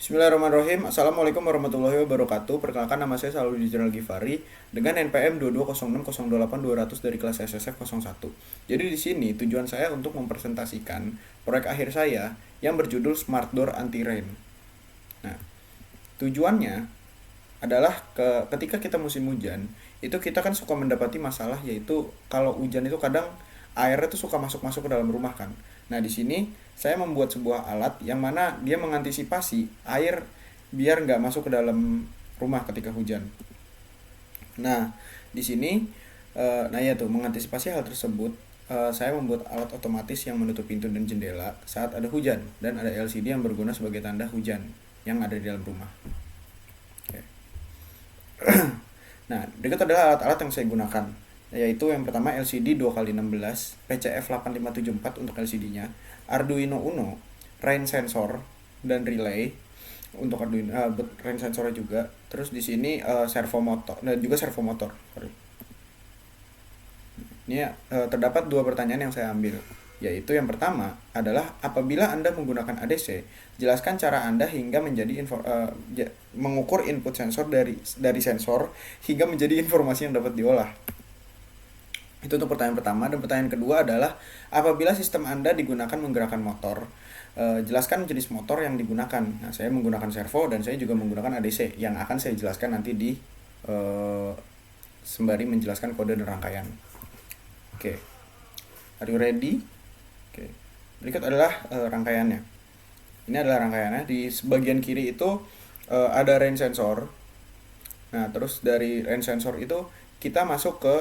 Bismillahirrahmanirrahim. Assalamualaikum warahmatullahi wabarakatuh. Perkenalkan, nama saya Saludin Jenderal Givari dengan NPM 2206028 dari kelas SSF 01. Jadi di sini tujuan saya untuk mempresentasikan proyek akhir saya yang berjudul Smart Door Anti Rain. Nah, tujuannya adalah ketika kita musim hujan, itu kita kan suka mendapati masalah, yaitu kalau hujan itu kadang airnya tuh suka masuk-masuk ke dalam rumah kan. Nah, di sini saya membuat sebuah alat yang mana dia mengantisipasi air biar nggak masuk ke dalam rumah ketika hujan. Nah, di sini nah ya tuh mengantisipasi hal tersebut, saya membuat alat otomatis yang menutup pintu dan jendela saat ada hujan, dan ada LCD yang berguna sebagai tanda hujan yang ada di dalam rumah. Oke. Nah, berikut adalah alat-alat yang saya gunakan, yaitu yang pertama LCD 2x16 PCF 8574 untuk LCD-nya, Arduino Uno, rain sensor dan relay untuk Arduino, rain sensornya juga. Terus di sini servo motor dan juga servo motor. Sorry. Ini terdapat dua pertanyaan yang saya ambil, yaitu yang pertama adalah apabila Anda menggunakan ADC, jelaskan cara Anda hingga menjadi mengukur input sensor dari sensor hingga menjadi informasi yang dapat diolah. Itu untuk pertanyaan pertama. Dan pertanyaan kedua adalah apabila sistem Anda digunakan menggerakkan motor, jelaskan jenis motor yang digunakan. Nah, saya menggunakan servo dan saya juga menggunakan ADC yang akan saya jelaskan nanti di sembari menjelaskan kode dan rangkaian. Oke. Are you ready? Oke. Berikut adalah rangkaiannya. Ini adalah rangkaiannya. Di bagian kiri itu ada rain sensor. Nah, terus dari rain sensor itu kita masuk ke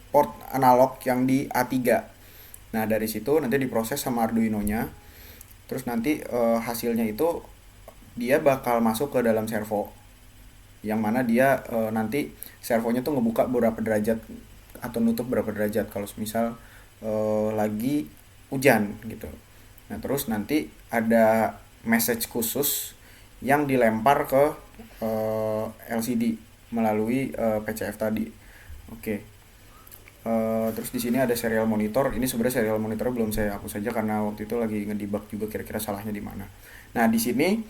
port analog yang di A3. Nah, dari situ nanti diproses sama Arduino-nya. Terus nanti hasilnya itu dia bakal masuk ke dalam servo, yang mana dia nanti servonya tuh ngebuka berapa derajat atau nutup berapa derajat kalau misal lagi hujan gitu. Nah, terus nanti ada message khusus yang dilempar ke LCD melalui PCF tadi. Oke. Terus di sini ada serial monitor. Ini sebenarnya serial monitor belum saya hapus saja karena waktu itu lagi ngedebug juga kira-kira salahnya di mana. Nah, di sini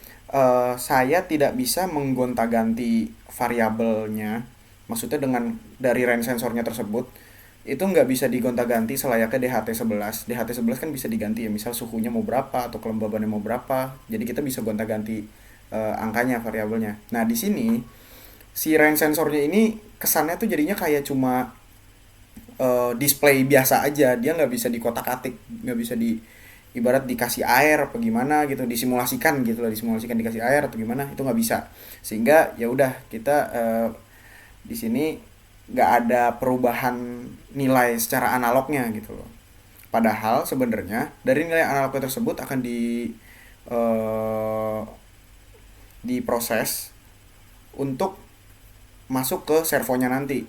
saya tidak bisa menggonta-ganti variabelnya. Maksudnya dengan dari range sensornya tersebut itu nggak bisa digonta-ganti selayaknya DHT11. DHT11 kan bisa diganti ya, misal suhunya mau berapa atau kelembabannya mau berapa. Jadi kita bisa gonta-ganti angkanya, variabelnya. Nah, di sini si range sensornya ini kesannya tuh jadinya kayak cuma display biasa aja. Dia nggak bisa dikotak-atik, nggak bisa ibarat dikasih air apa gimana gitu, disimulasikan gitu lah, disimulasikan dikasih air atau gimana, itu nggak bisa. Sehingga ya udah kita di sini nggak ada perubahan nilai secara analognya gitu loh. Padahal sebenarnya dari nilai analognya tersebut akan eh, diproses untuk masuk ke servonya nanti.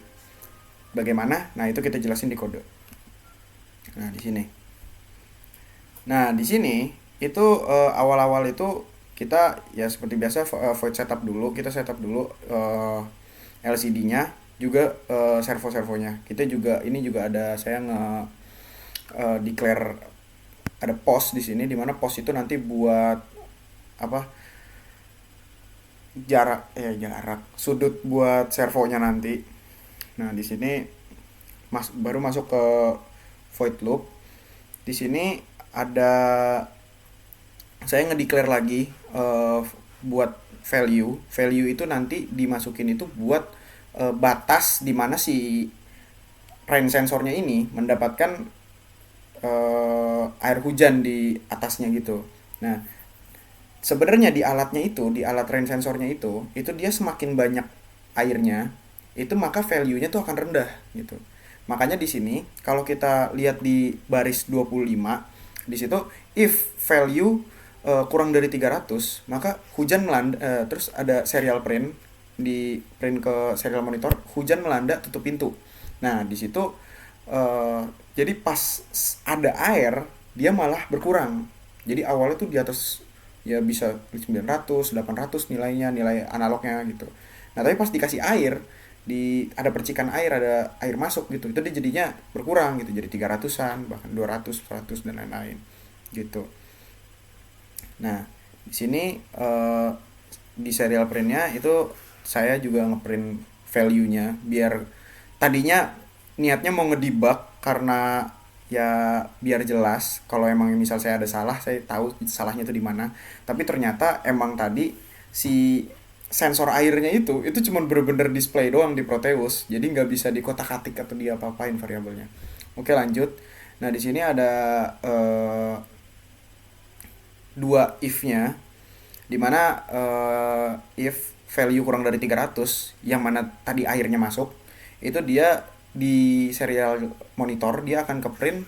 Bagaimana? Nah, itu kita jelasin di kode. Nah, di sini. Nah, di sini itu awal-awal itu kita ya seperti biasa void setup dulu. Kita setup dulu LCD-nya juga servo-servonya. Kita juga ini juga ada saya declare ada pos di sini, di mana pos itu nanti buat apa? Jarak sudut buat servonya nanti. Nah, di sini baru masuk ke void loop. Di sini ada saya ngedeclare lagi buat value. Value itu nanti dimasukin itu buat batas di mana si rain sensornya ini mendapatkan air hujan di atasnya gitu. Nah, sebenarnya di alatnya itu, di alat rain sensornya itu dia semakin banyak airnya, itu maka value-nya tuh akan rendah gitu. Makanya di sini kalau kita lihat di baris 25, di situ if value kurang dari 300, maka hujan melanda, terus ada serial print, di print ke serial monitor, hujan melanda tutup pintu. Nah, di situ jadi pas ada air dia malah berkurang. Jadi awalnya tuh di atas ya bisa 900, 800 nilainya, nilai analognya gitu. Nah, tapi pas dikasih air, ada percikan air, ada air masuk gitu, itu dia jadinya berkurang gitu, jadi 300-an, bahkan 200, 100 dan lain-lain gitu. Nah, di sini di serial printnya itu saya juga ngeprint value-nya biar tadinya niatnya mau ngedebug karena ya biar jelas kalau emang misal saya ada salah saya tahu salahnya itu di mana, tapi ternyata emang tadi si sensor airnya itu cuma bener-bener display doang di Proteus, jadi nggak bisa dikotak-atik atau dia apa-apain variabelnya. Oke, lanjut. Nah, di sini ada dua if-nya, dimana if value kurang dari 300 yang mana tadi airnya masuk, itu dia di serial monitor dia akan ke print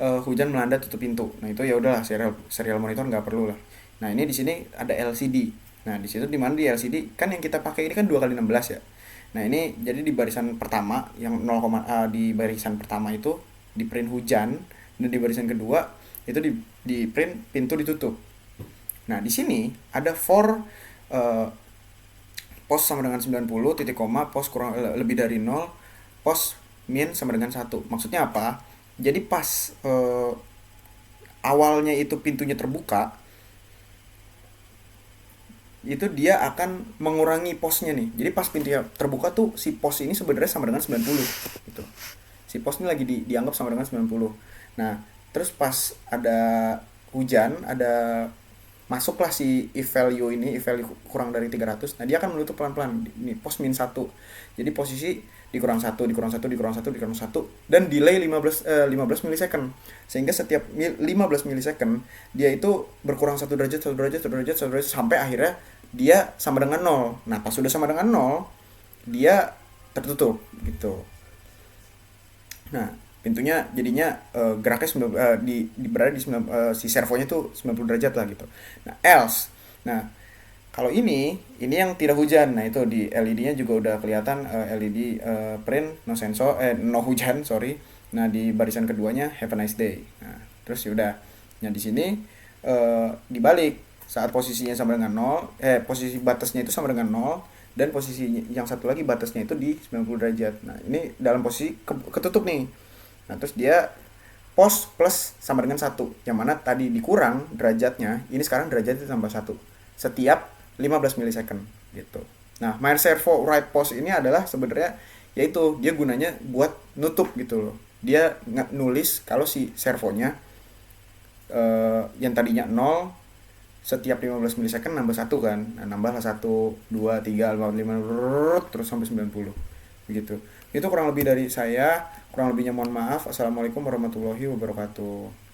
hujan melanda tutup pintu. Nah, itu ya udahlah, serial serial monitor nggak perlu lah. Nah, ini di sini ada LCD. Nah, di situ dimana di LCD kan yang kita pakai ini kan 2 kali 16 ya. Nah, ini jadi di barisan pertama yang 0, di barisan pertama itu di print hujan, dan di barisan kedua itu di print pintu ditutup. Nah, di sini ada for eh, pos sama dengan 90, titik koma, pos kurang lebih dari 0, pos min sama dengan 1. Maksudnya apa? Jadi pas awalnya itu pintunya terbuka, itu dia akan mengurangi posnya nih. Jadi pas pintunya terbuka tuh si pos ini sebenarnya sama dengan 90 gitu. Si pos ini lagi dianggap sama dengan 90. Nah, terus pas ada hujan, ada masuklah si if value ini, if value kurang dari 300. Nah, dia akan menutup pelan-pelan. Ini pos min 1. Jadi posisi dikurang 1, dikurang 1, dikurang 1, dikurang 1, dan delay 15 milisecond. Sehingga setiap 15 milisecond dia itu berkurang 1 derajat, 1 derajat, 1 derajat, 1 derajat, sampai akhirnya dia sama dengan 0. Nah, pas sudah sama dengan 0, dia tertutup gitu. Nah, pintunya jadinya geraknya berada di si servonya tuh 90 derajat lah gitu. Nah, else. Nah, kalau ini yang tidak hujan. Nah, itu di LED-nya juga udah kelihatan LED print no sensor no hujan, sorry. Nah, di barisan keduanya have a nice day. Nah, terus ya udah. Nah, di sini dibalik saat posisinya sama dengan 0, posisi batasnya itu sama dengan 0, dan posisi yang satu lagi batasnya itu di 90 derajat. Nah, ini dalam posisi ketutup nih. Nah, terus dia pos plus sama dengan 1, yang mana tadi dikurang derajatnya, ini sekarang derajatnya tambah 1 setiap 15 milisecond gitu. Nah, my servo write pos ini adalah sebenarnya yaitu dia gunanya buat nutup gitu loh. Dia nulis kalau si servonya yang tadinya 0 setiap 15 milisecond nambah 1 kan. Nah, nambahlah 1, 2, 3, 4, 5, terus sampai 90. Begitu. Itu kurang lebih dari saya. Kurang lebihnya mohon maaf. Assalamualaikum warahmatullahi wabarakatuh.